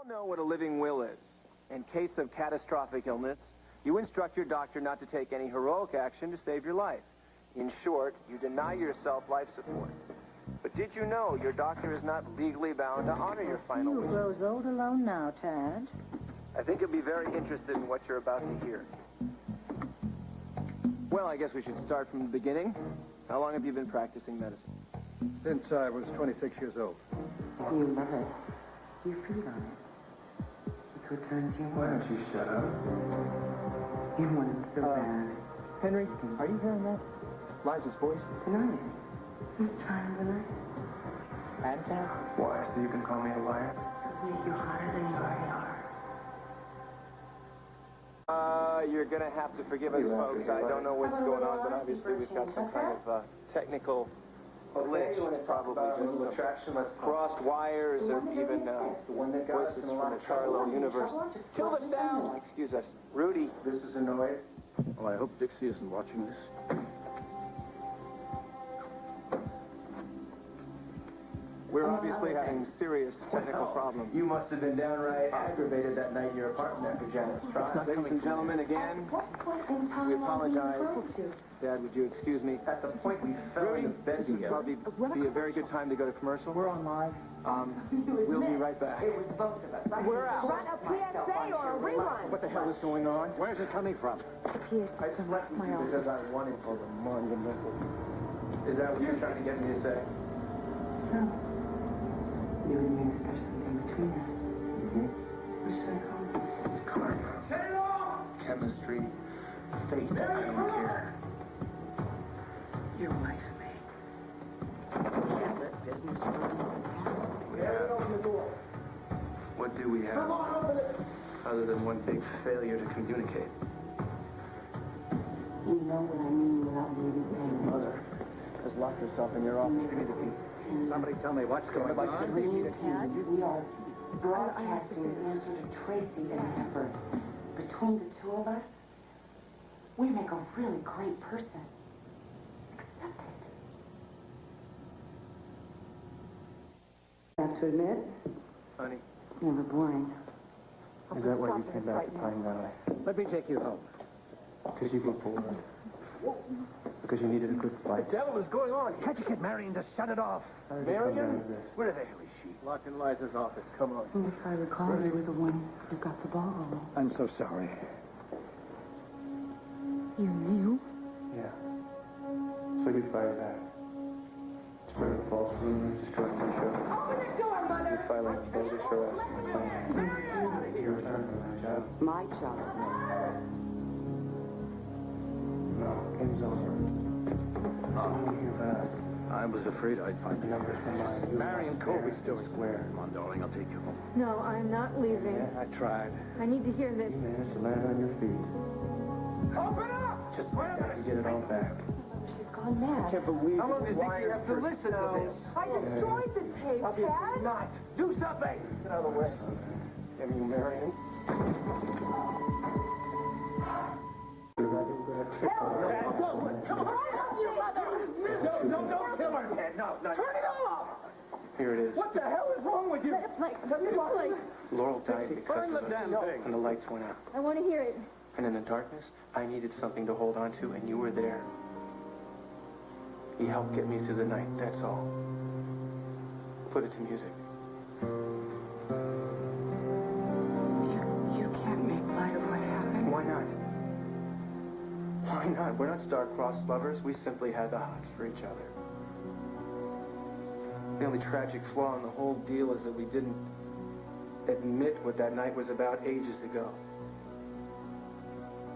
all know what a living will is. In case of catastrophic illness, you instruct your doctor not to take any heroic action to save your life. In short, you deny yourself life support. But did you know your doctor is not legally bound to honor your final wishes? You grows old alone now, Tad. I think you'll be very interested in what you're about to hear. Well, I guess we should start from the beginning. How long have you been practicing medicine? Since I was 26 years old. You love it. You feed on it. It's what turns you on. Why don't you shut up? You want it so bad. Henry, are you hearing that? Liza's voice? Tonight. This time of the night. And Tad? Why? So you can call me a liar? It'll make you hotter than you already are. You're gonna have to forgive us, folks. I don't know what's going on, but obviously we've got some kind of technical glitch. It's probably just some crossed wires or even voices from a parallel universe. Kill us down! Excuse us. Rudy. This is annoying. Well, I hope Dixie isn't watching this. We're obviously having serious technical problems. You must have been downright aggravated that night in your apartment after Janet's trial. Ladies and gentlemen, again, we apologize. Dad, would you excuse me? At the point we fell into bed This would together. probably be a very good time to go to commercial. We're on live. We'll be right back. It was both of us. We're out. Run a PSA or a rerun. What the hell is going on? Where's it coming from? I just left you because I wanted to. The monumental. Is that what you're trying to get me to say? No. You would mean that there's something between us. What should I call it? Karma. Chemistry. Fate. I don't care. Your wife, mate. Yeah, but business What do we have? Other than one big failure to communicate. You know what I mean without me even saying Mother has locked herself in your office. Give me the key. Somebody tell me what's going on. We are broadcasting the answer to Tracy and Hepburn. Between the two of us, we make a really great person. Accept it. I have to admit, Honey. never boring. Is that why you came back to Pine Valley? Let me take you home. Because you were bored? Because you needed a good fight? What the hell is going on? Can't you get Marion to shut it off? Marion? Where the hell is she? Locked in Liza's office. Come on. And if I recall, you were the one who got the ball rolling. I'm so sorry. You knew? Yeah. So you fired back. Spread false rumors, destroying the show. Open the door, Mother! You filing a bogus harassment. You returned from my job. My job. No, game's over. I was afraid I'd find The number from Marion Colby's doing square. Come on, darling, I'll take you home. No, I'm not leaving. Yeah, I tried. I need to hear this. You managed to land on your feet. Open up! Just wait to get it all back. She's gone mad. Can't believe How long do you think you have to listen to this? I destroyed the tape, Tad. Not. Do something! Get out of the way. Damn you, Marion. Don't kill her, Ted. No. Turn it off! Here it is. What the hell is wrong with you? Let it play. Let it play. Laurel died because Burn the of damn us, thing. and the lights went out. I want to hear it. And in the darkness, I needed something to hold on to, and you were there. He helped get me through the night, that's all. Put it to music. You can't make light of what happened. Why not? Why not? We're not star-crossed lovers. We simply had the hots for each other. The only tragic flaw in the whole deal is that we didn't admit what that night was about ages ago.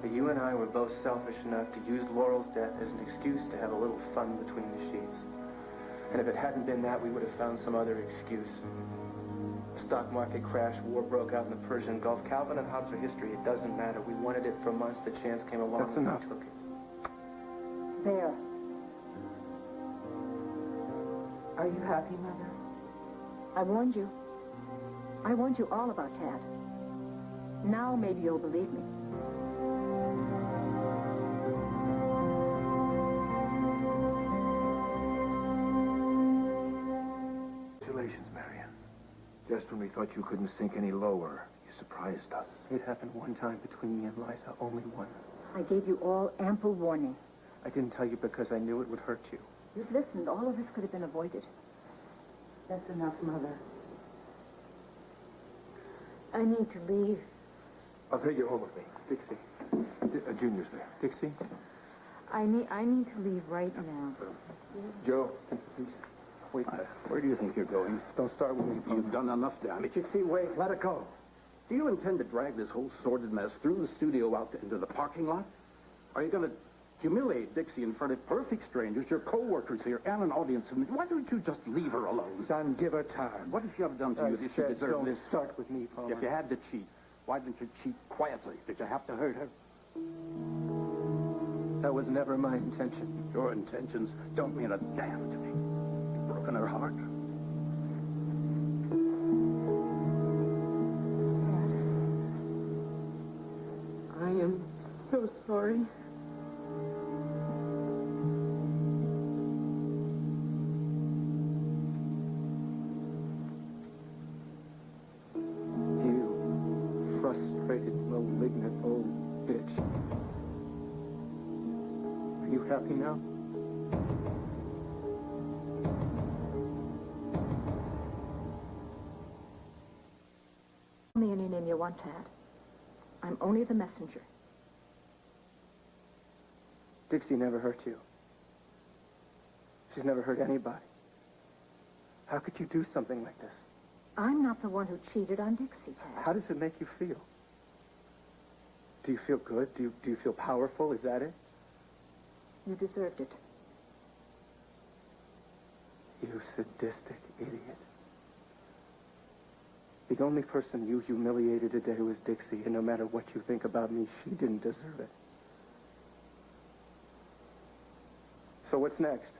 But you and I were both selfish enough to use Laurel's death as an excuse to have a little fun between the sheets. And if it hadn't been that, we would have found some other excuse. Stock market crash, war broke out in the Persian Gulf. Calvin and Hobbes are history. It doesn't matter. We wanted it for months. The chance came along. That's enough. We took it. There. Are you happy, Mother? I warned you. I warned you all about Tad. Now maybe you'll believe me. Congratulations, Marion. Just when when we thought you couldn't sink any lower. You surprised us. It happened one time between me and Liza, only one. I gave you all ample warning. I didn't tell you because I knew it would hurt you. You've listened. All of this could have been avoided. That's enough, Mother. I need to leave. I'll take you home with me. Dixie. Junior's there. Dixie? I need to leave right now. Joe. Please. Wait. Where do you think you're going? Don't start with me, You've done enough damage. Dixie, wait. Let it go. Do you intend to drag this whole sordid mess through the studio out into the parking lot? Are you going to humiliate Dixie in front of perfect strangers, your co-workers here, and an audience of... Why don't you just leave her alone? Son, give her time. What has she ever done to you that she deserves Don't this? start with me, Palmer. If you had to cheat, why didn't you cheat quietly? Did you have to hurt her? That was never my intention. Your intentions don't mean a damn to me. You've broken her heart. I am so sorry. You frustrated, malignant old bitch. Are you happy now? Call me any name you want, Tad. I'm only the messenger. Dixie never hurt you. She's never hurt anybody. How could you do something like this? I'm not the one who cheated on Dixie, Tad. How does it make you feel? Do you feel good? Do you feel powerful? Is that it? You deserved it. You sadistic idiot. The only person you humiliated today was Dixie, and no matter what you think about me, she didn't deserve it. So what's next?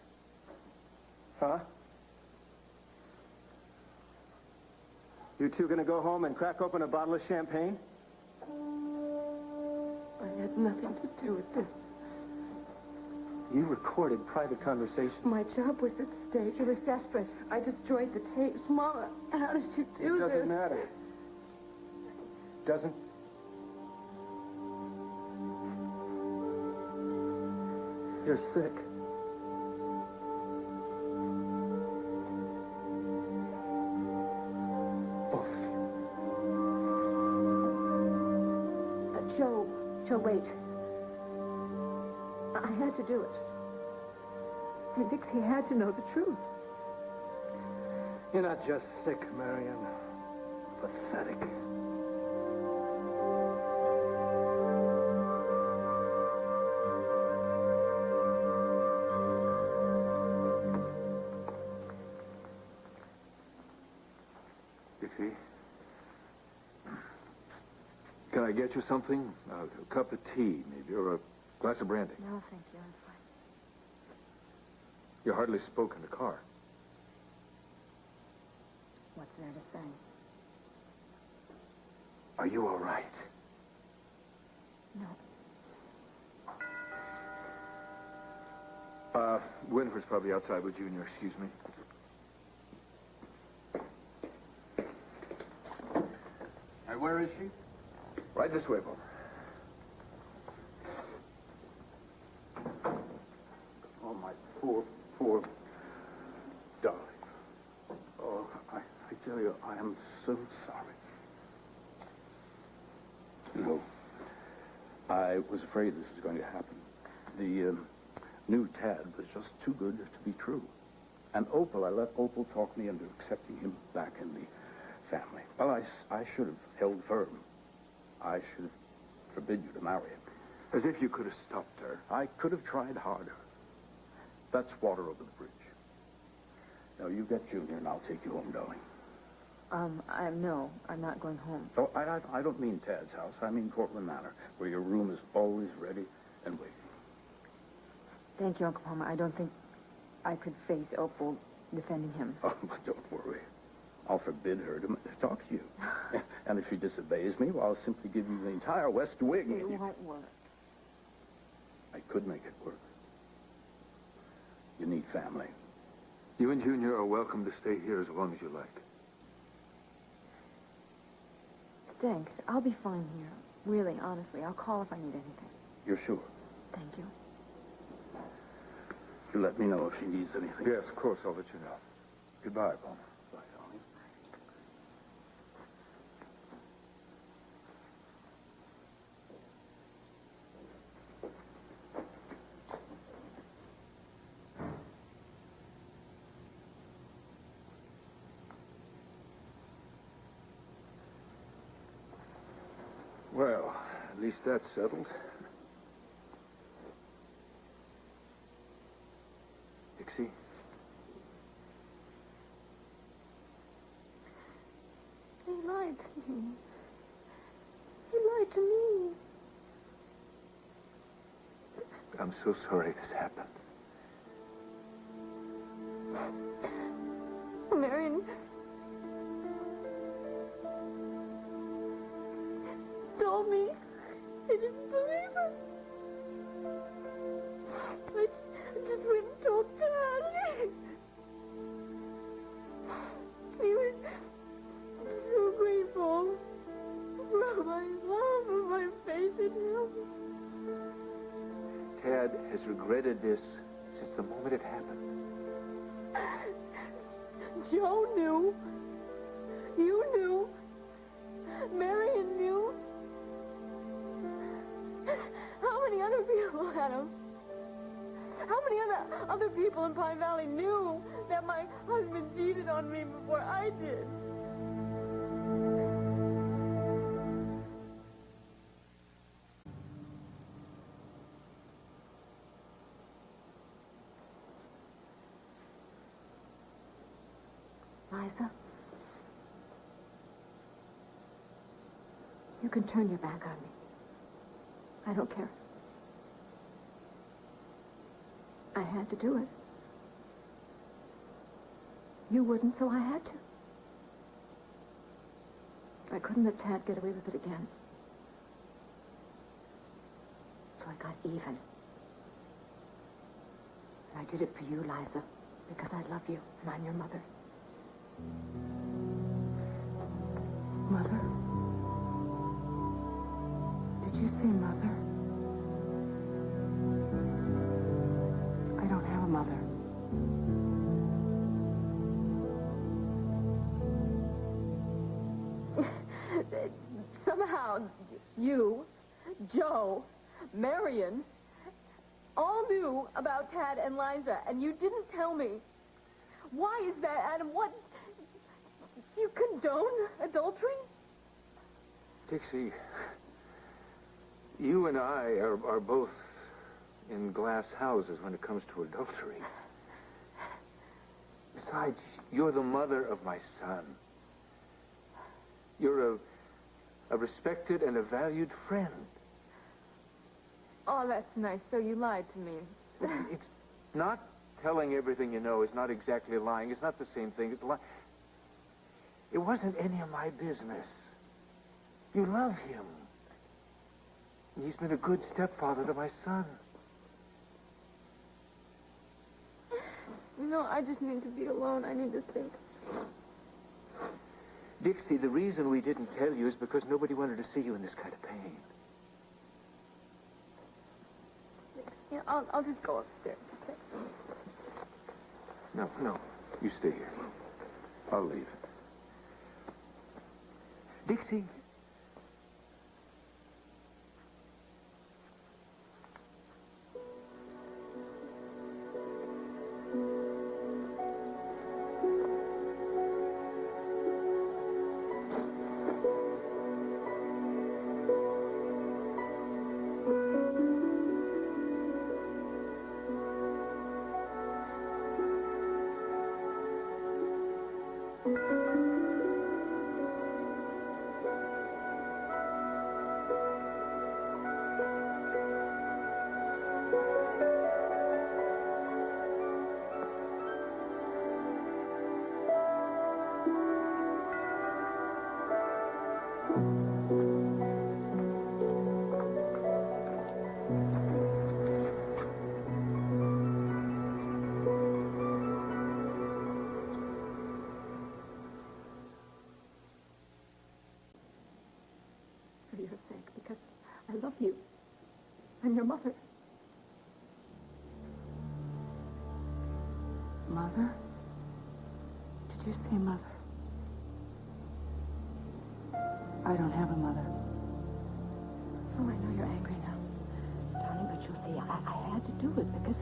Huh? You two gonna go home and crack open a bottle of champagne? I had nothing to do with this. You recorded private conversations. My job was at stake. She was desperate. I destroyed the tapes. Mama, how did you do It this? doesn't matter. Doesn't? You're sick. Both of you. Joe, wait. I had to do it. And Dixie had to know the truth. You're not just sick, Marion. Pathetic. Dixie? Can I get you something? A cup of tea, maybe, or a glass of brandy? No, thank you. I'm fine. You hardly spoke in the car. What's there to say? Are you all right? No. Winford's probably outside with Junior. Excuse me. And where is she? Right this way, Bob. Oh, my poor darling. Oh, I tell you, I am so sorry. You know, I was afraid this was going to happen. The new Tad was just too good to be true. And Opal, I let Opal talk me into accepting him back in the family. Well, I should have held firm. I should have forbid you to marry him. As if you could have stopped her. I could have tried harder. That's water over the bridge. Now, you get Junior, and I'll take you home, darling. No, I'm not going home. Oh, I don't mean Tad's house. I mean Cortland Manor, where your room is always ready and waiting. Thank you, Uncle Palmer. I don't think I could face Opal defending him. Oh, but don't worry. I'll forbid her to talk to you. And if she disobeys me, well, I'll simply give you the entire West Wing. It won't work. I could make it work. You need family. You and Junior are welcome to stay here as long as you like. Thanks. I'll be fine here. Really, honestly. I'll call if I need anything. You're sure? Thank you. You let me know if she needs anything. Yes, of course, I'll let you know. Goodbye, Palmer. Bye, darling. Well, at least that's settled. Dixie? He lied to me. He lied to me. I'm so sorry this happened. Marion told me. I didn't believe her. I just went and told Tad. He was so grateful for my love, for my faith in him. Tad has regretted this since the moment it happened. Joe knew. You knew. Marion knew. How many other people, Adam? How many other people in Pine Valley knew that my husband cheated on me before I did? Liza? You can turn your back on me. I don't care. I had to do it. You wouldn't, so I had to. I couldn't let Tad get away with it again. So I got even. And I did it for you, Liza, because I love you, and I'm your mother. Mother? Did you say mother? I don't have a mother. Somehow, you, Joe, Marion, all knew about Tad and Liza, and you didn't tell me. Why is that, Adam? What? You condone adultery? Dixie, you and I are both in glass houses when it comes to adultery. Besides, you're the mother of my son. You're a respected and a valued friend. Oh, that's nice. So you lied to me. It's not telling everything you know is not exactly lying. It's not the same thing. It's lying. It wasn't any of my business. You love him. He's been a good stepfather to my son. You know, I just need to be alone. I need to think. Dixie, the reason we didn't tell you is because nobody wanted to see you in this kind of pain. Yeah, I'll just go upstairs. Okay? No. You stay here. I'll leave. Dixie. for your sake, because I love you. I'm your mother. Mother? Did you say mother? I don't have a mother. Oh, I know you're angry now. Darling, but you see, I had to do it because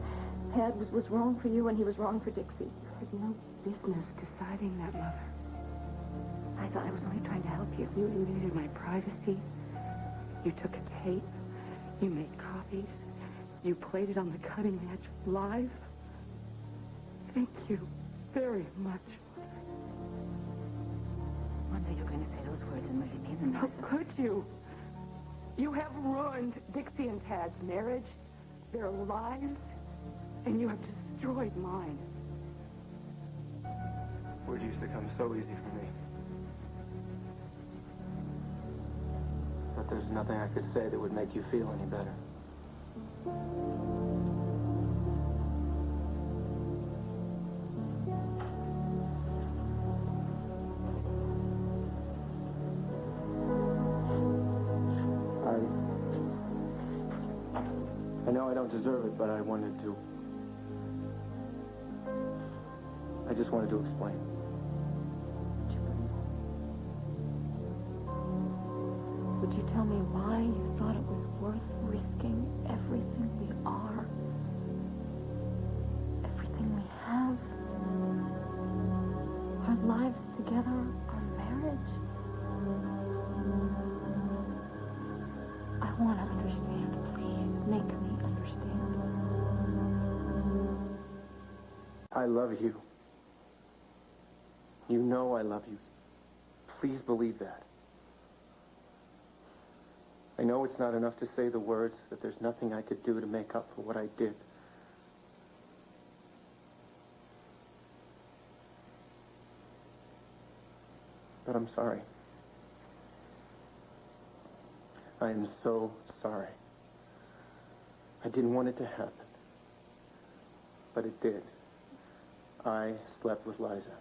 Tad was wrong for you and he was wrong for Dixie. You had no business deciding that, Mother. I thought I was only trying to help you. You invaded my privacy. You took a tape. You made copies. You played it on the cutting edge live. Thank you very much. One day you're going to say those words and really mean them. How could you? You have ruined Dixie and Tad's marriage, their lives, and you have destroyed mine. Words used to come so easy for me. But there's nothing I could say that would make you feel any better. I know I don't deserve it, but I wanted to. I just wanted to explain. Would you tell me why you thought it was worth risking everything we are? Everything we have? Our lives together? Our marriage? I want to understand. Please make me understand. I love you. You know I love you. Please believe that. I know it's not enough to say the words, that there's nothing I could do to make up for what I did. But I'm sorry. I am so sorry. I didn't want it to happen. But it did. I slept with Liza.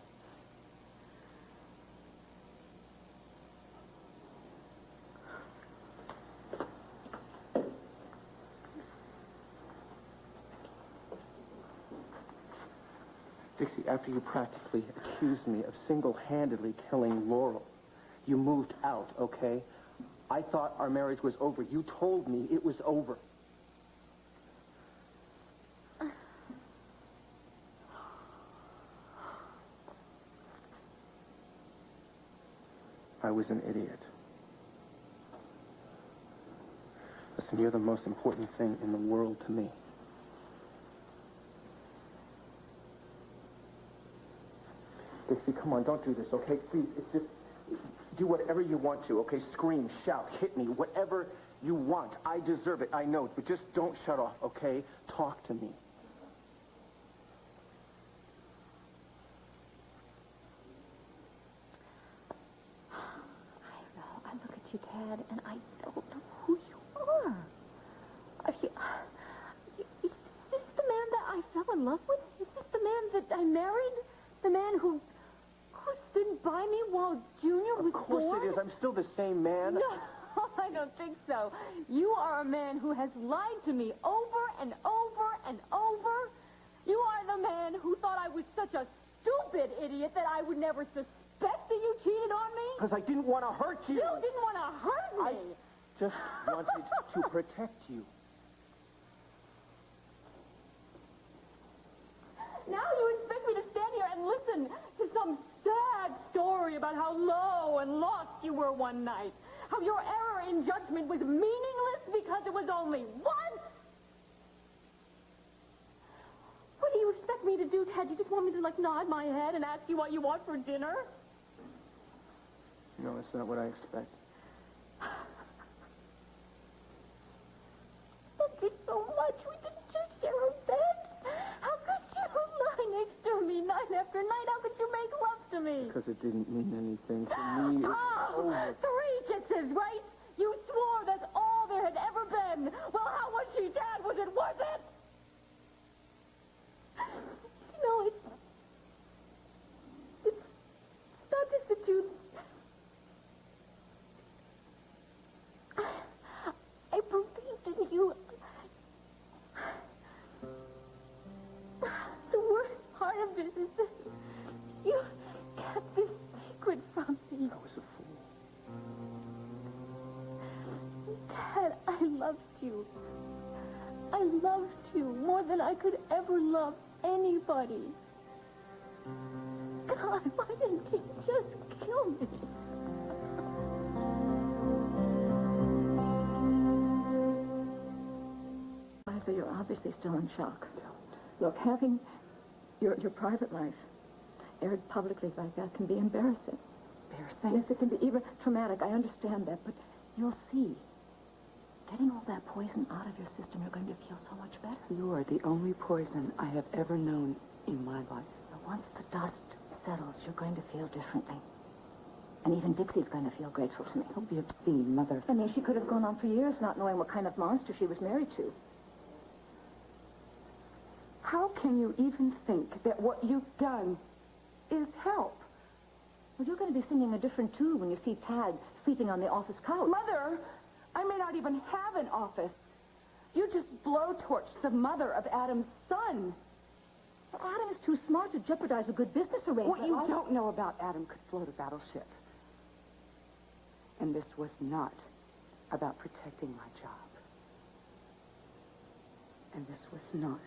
Dixie, after you practically accused me of single-handedly killing Laurel, you moved out, okay? I thought our marriage was over. You told me it was over. I was an idiot. Listen, you're the most important thing in the world to me. Dixie, come on, don't do this, okay? Please, it's just... do whatever you want to, okay? Scream, shout, hit me, whatever you want. I deserve it, I know, but just don't shut off, okay? Talk to me. I know. I look at you, Tad, and I don't know who you are. Is this the man that I fell in love with? Is this the man that I married? The man who stood by me while Junior was born? Of course it is. I'm still the same man. No, I don't think so. You are a man who has lied to me over and over and over. You are the man who thought I was such a stupid idiot that I would never suspect that you cheated on me. Because I didn't want to hurt you. You didn't want to hurt me. I just wanted to protect you. Now you expect me to stand here and listen to some sad story about how low and lost you were one night. How your error in judgment was meaningless because it was only once? What do you expect me to do, Ted? You just want me to, nod my head and ask you what you want for dinner? No, that's not what I expect. Thank you so much. We didn't just share a bed. How could you lie next to me night after night? How could you make love to me? Because it didn't mean anything to me. It's over. 3 kisses, right? You swore that's all there had ever been. Well, how was she, Dad? Was it worth it? You know, it's not just that you... Tad, I loved you. I loved you more than I could ever love anybody. God, why didn't he just kill me? Liza, you're obviously still in shock. Look, having your private life aired publicly like that can be embarrassing. Embarrassing? Yes, it can be even traumatic. I understand that, but you'll see. Getting all that poison out of your system, you're going to feel so much better. You are the only poison I have ever known in my life. But once the dust settles, you're going to feel differently. And even Dixie's going to feel grateful to me. Don't be obscene, Mother. I mean, she could have gone on for years not knowing what kind of monster she was married to. How can you even think that what you've done is help? Well, you're going to be singing a different tune when you see Tad sleeping on the office couch. Mother, I may not even have an office. You just blowtorched the mother of Adam's son. Well, Adam is too smart to jeopardize a good business arrangement. What you don't know about Adam could float a battleship. And this was not about protecting my job. And this was not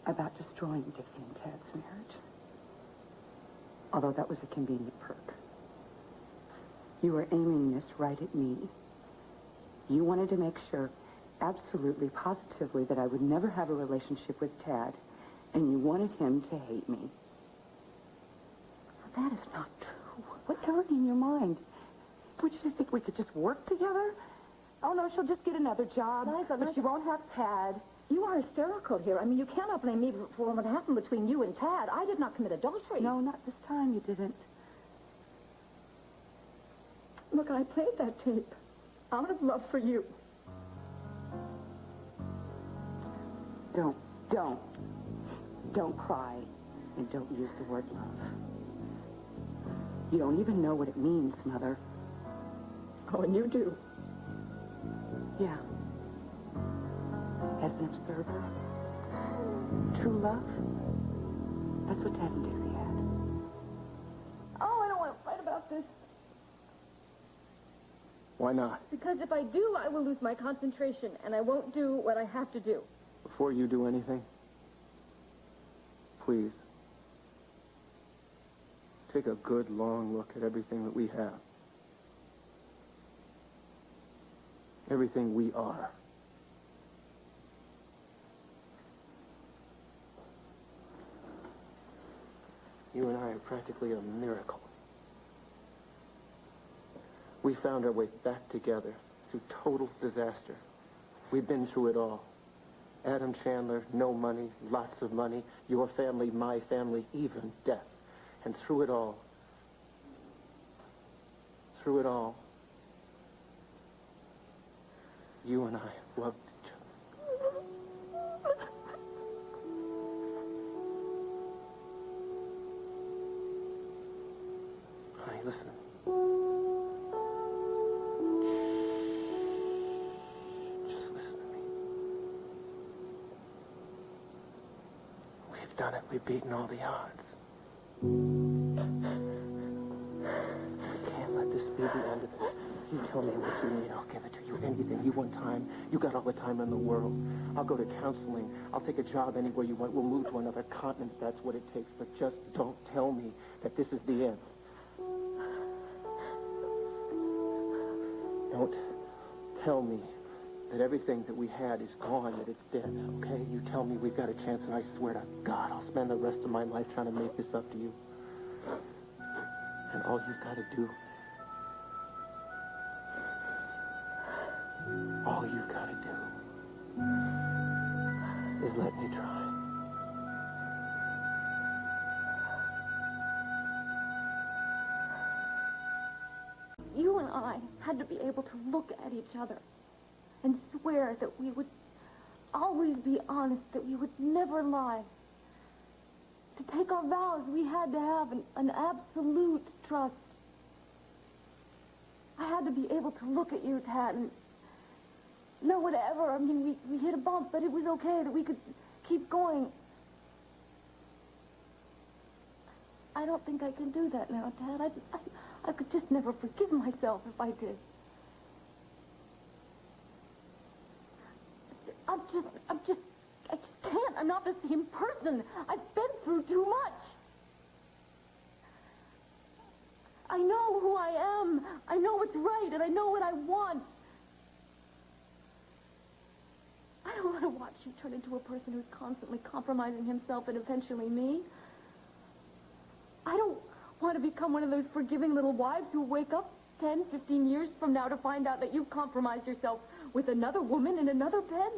about destroying Dixie and Tad's marriage. Although that was a convenient perk. You were aiming this right at me. You wanted to make sure, absolutely, positively, that I would never have a relationship with Tad, and you wanted him to hate me. That is not true. What's going in your mind? Would you think we could just work together? Oh, no, she'll just get another job, but she won't have Tad. You are hysterical here. I mean, you cannot blame me for what happened between you and Tad. I did not commit adultery. No, not this time you didn't. Look, I played that tape out of love for you. Don't cry, and don't use the word love. You don't even know what it means, Mother. Oh, and you do. Yeah. As an observer, true love, that's what Tad and Dixie had. Oh, I don't want to fight about this. Why not? Because if I do, I will lose my concentration, and I won't do what I have to do. Before you do anything, please, take a good, long look at everything that we have. Everything we are. You and I are practically a miracle. We found our way back together through total disaster. We've been through it all. Adam Chandler, no money, lots of money. Your family, my family, even death. And through it all, you and I loved each other. Honey, listen. Just listen to me. We've done it. We've beaten all the odds. We can't let this be the end of it. You tell me what you need, I'll give it to you. Anything you want time, you got all the time in the world. I'll go to counseling. I'll take a job anywhere you want. We'll move to another continent if that's what it takes. But just don't tell me that this is the end. Don't tell me that everything that we had is gone, that it's dead, okay? You tell me we've got a chance, and I swear to God, I'll spend the rest of my life trying to make this up to you. And all you've got to do, all you've got to do is let me try. You and I had to be able to look at each other and swear that we would always be honest, that we would never lie. To take our vows, we had to have an absolute trust. I had to be able to look at you, Tad, and know whatever. I mean, we hit a bump, but it was okay, that we could keep going. I don't think I can do that now, Tad. I could just never forgive myself if I did. I just can't. I'm not the same person. I've been through too much. I know who I am. I know what's right, and I know what I want. I don't want to watch you turn into a person who's constantly compromising himself and eventually me. I don't want to become one of those forgiving little wives who wake up 10, 15 years from now to find out that you've compromised yourself with another woman in another bed.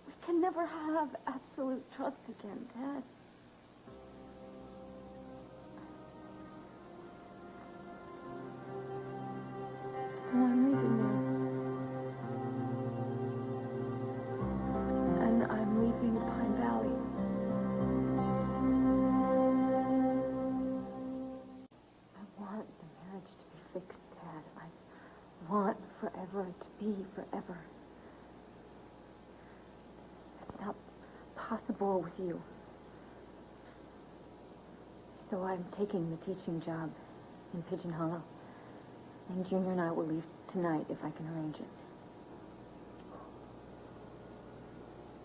We can never have absolute trust again, Dad. So I'm leaving now. And I'm leaving Pine Valley. I want the marriage to be fixed, Dad. I want forever to be forever. It's not possible with you. So I'm taking the teaching job in Pigeon Hollow. And Junior and I will leave tonight if I can arrange it.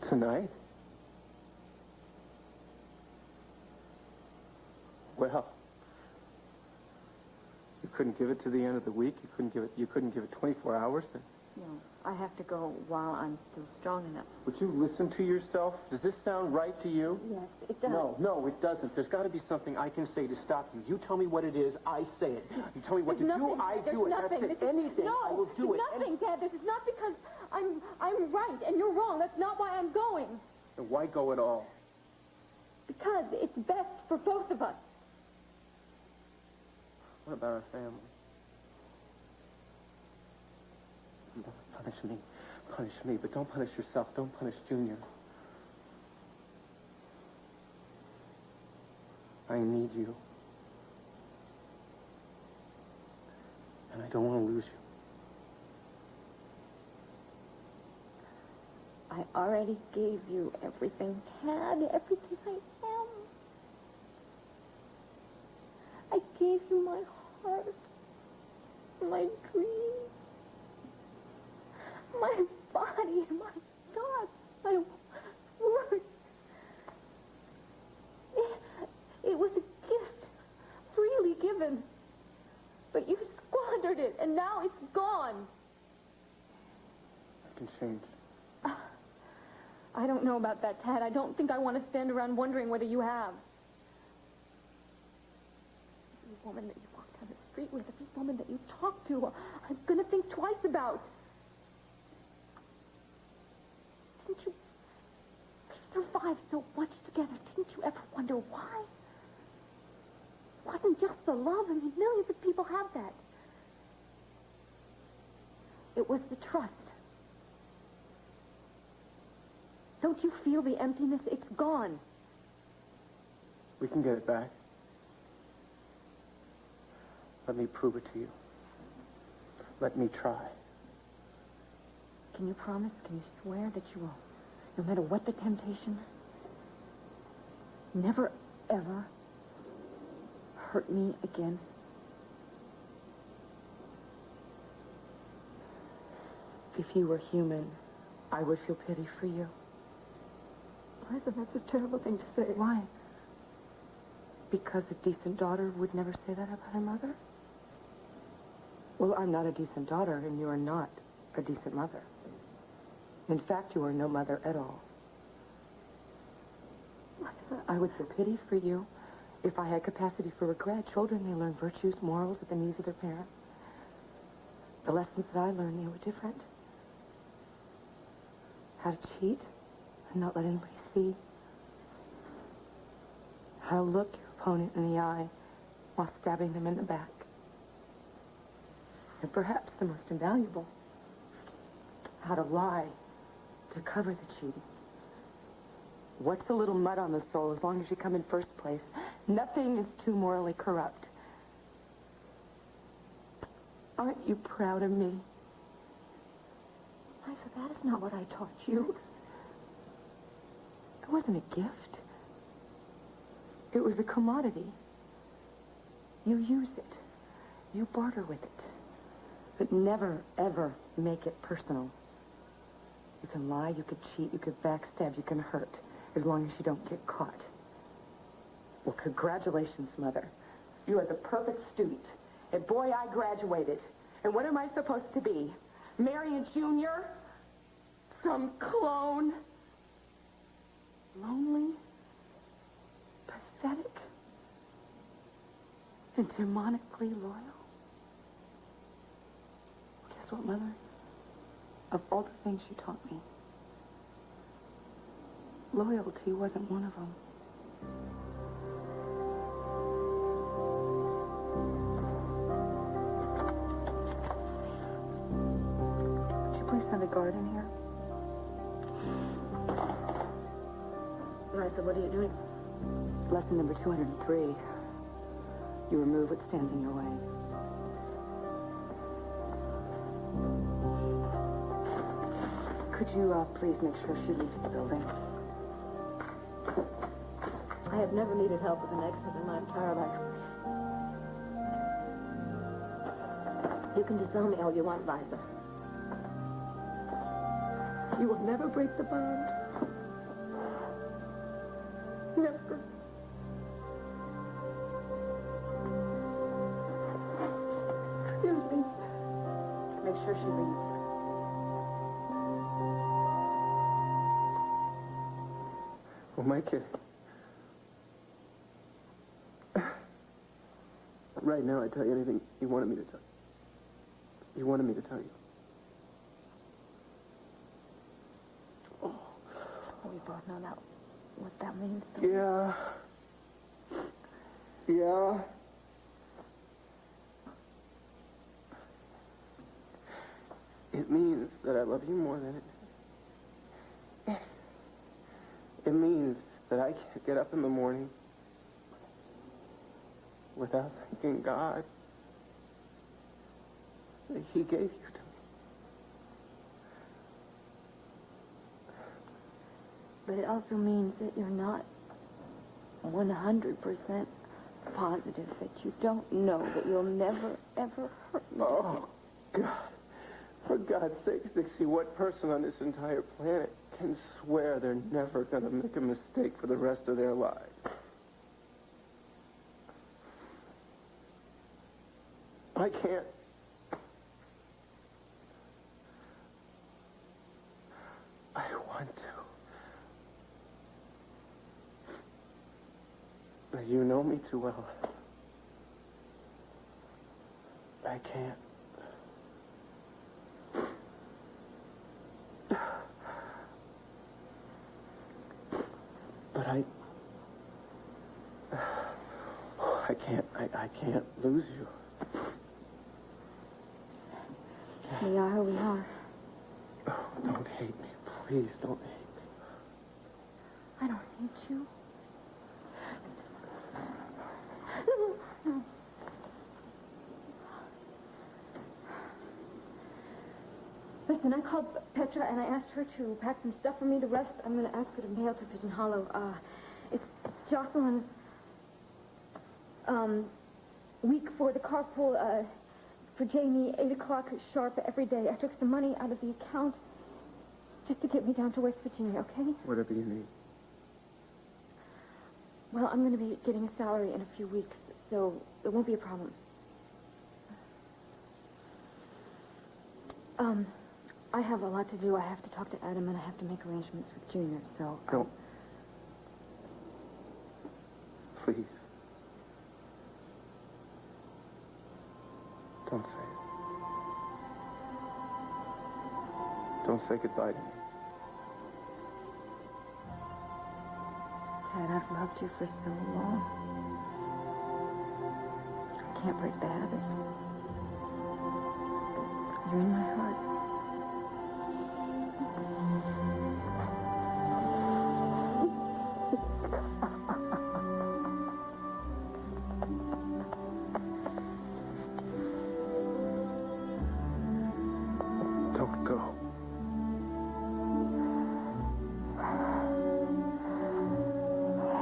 Tonight? Well, you couldn't give it to the end of the week? You couldn't give it 24 hours? No, I have to go while I'm still strong enough. Would you listen to yourself? Does this sound right to you? Yes, it does. No, it doesn't. There's got to be something I can say to stop you. You tell me what it is, I say it. You tell me what to do, I do it. That's it. Anything, I will do it. Nothing, Dad. This is not because I'm right and you're wrong. That's not why I'm going. Then why go at all? Because it's best for both of us. What about our family? Punish me, but don't punish yourself. Don't punish Junior. I need you. And I don't want to lose you. I already gave you everything, Tad, everything I am. I gave you my heart, my dreams, my body, my thoughts, my words. It was a gift, freely given. But you squandered it, and now it's gone. I can change. I don't know about that, Tad. I don't think I want to stand around wondering whether you have. Every woman that you walk down the street with, every woman that you talk to, I'm going to think twice about. Didn't you survive so much together? Didn't you ever wonder why? It wasn't just the love. I mean, millions of people have that. It was the trust. Don't you feel the emptiness? It's gone. We can get it back. Let me prove it to you. Let me try. Can you promise? Can you swear that you will, no matter what the temptation, never, ever hurt me again? If you were human, I would feel pity for you. Liza, that's a terrible thing to say. Why? Because a decent daughter would never say that about her mother? Well, I'm not a decent daughter, and you are not a decent mother. In fact, you are no mother at all. Liza, I would feel pity for you if I had capacity for regret. Children, they learn virtues, morals at the knees of their parents. The lessons that I learned, they were different. How to cheat and not let anybody see. How to look your opponent in the eye while stabbing them in the back. And perhaps the most invaluable, how to lie to cover the cheating. What's a little mud on the soul as long as you come in first place? Nothing is too morally corrupt. Aren't you proud of me? Liza, that is not what I taught you. It wasn't a gift. It was a commodity. You use it. You barter with it. But never, ever make it personal. You can lie, you could cheat, you could backstab, you can hurt, as long as you don't get caught. Well, congratulations, Mother. You are the perfect student. And boy, I graduated. And what am I supposed to be? Marion Jr.? Some clone? Lonely? Pathetic? And demonically loyal? Guess what, Mother? Of all the things you taught me, loyalty wasn't one of them. Could you please send a guard in here? Liza, what are you doing? Lesson number 203. You remove what stands in your way. Could you please make sure she leaves the building? I have never needed help with an exit in my entire life. You can disown me all you want, Liza. You will never break the bond. Never. Excuse me. Make sure she leaves. Well, my kid. Right now, I'd tell you anything you wanted me to tell you. You wanted me to tell you. Oh, we both know that what that means. Yeah. Yeah. It means that I love you more than it. It means that I can't get up in the morning without thanking God that He gave you to me. But it also means that you're not 100% positive, that you don't know, that you'll never, ever hurt me. Oh, God. For God's sake, Dixie, what person on this entire planet can swear they're never going to make a mistake for the rest of their lives? I can't. I want to. But you know me too well. I can't. But I can't lose you. We are who we are. Oh, don't hate me. Please don't hate me. I don't hate you. Listen, I called Petra and I asked her to pack some stuff for me. The rest I'm going to ask her to mail to Pigeon Hollow. It's Jocelyn's week for the carpool for Jamie, 8 o'clock sharp every day. I took some money out of the account just to get me down to West Virginia, okay? Whatever you need. Well, I'm going to be getting a salary in a few weeks, so it won't be a problem. I have a lot to do. I have to talk to Adam, and I have to make arrangements with Junior, so... Don't. Please. Don't say it. Don't say goodbye to me. Tad, I've loved you for so long. I can't break the habit. You're in my heart. Don't go. I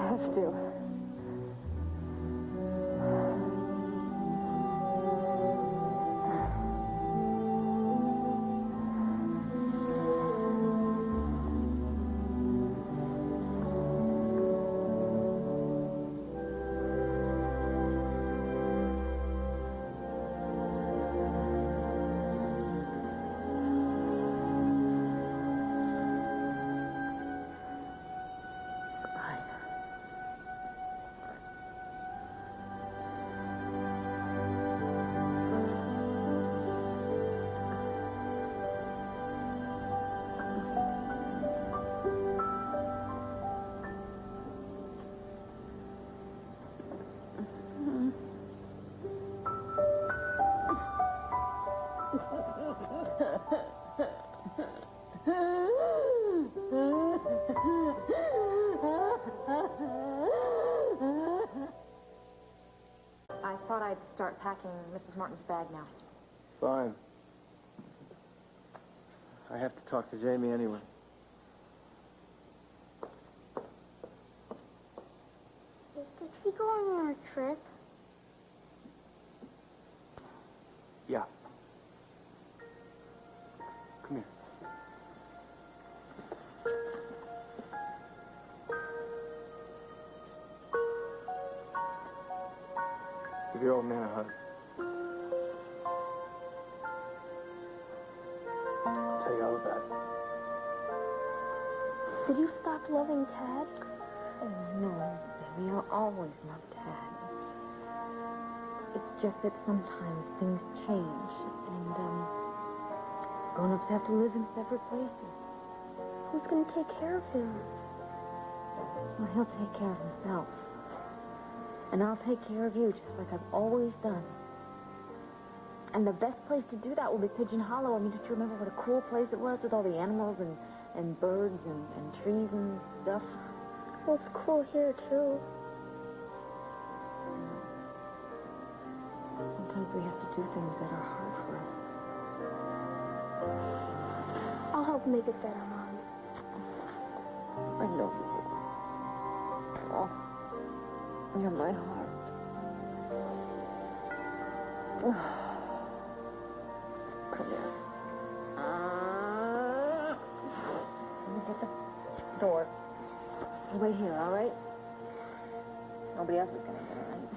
have to. thought I'd start packing Mrs. Martin's bag now. Fine. I have to talk to Jamie anyway. Is Dixie going on a trip? Yeah. Come here. Give your old man a hug. I'll tell you all about it. Did you stop loving Tad? Oh, no, baby. I'll always love Tad. It's just that sometimes things change, and, grown-ups have to live in separate places. Who's going to take care of him? Well, he'll take care of himself. And I'll take care of you, just like I've always done. And the best place to do that will be Pigeon Hollow. I mean, don't you remember what a cool place it was with all the animals and birds and trees and stuff? Well, it's cool here, too. Sometimes we have to do things that are hard for us. I'll help make it better, Mom. I know you will. Oh, you're my heart. Come here. Let me get the door. You wait here, all right? Nobody else is going to get it, right?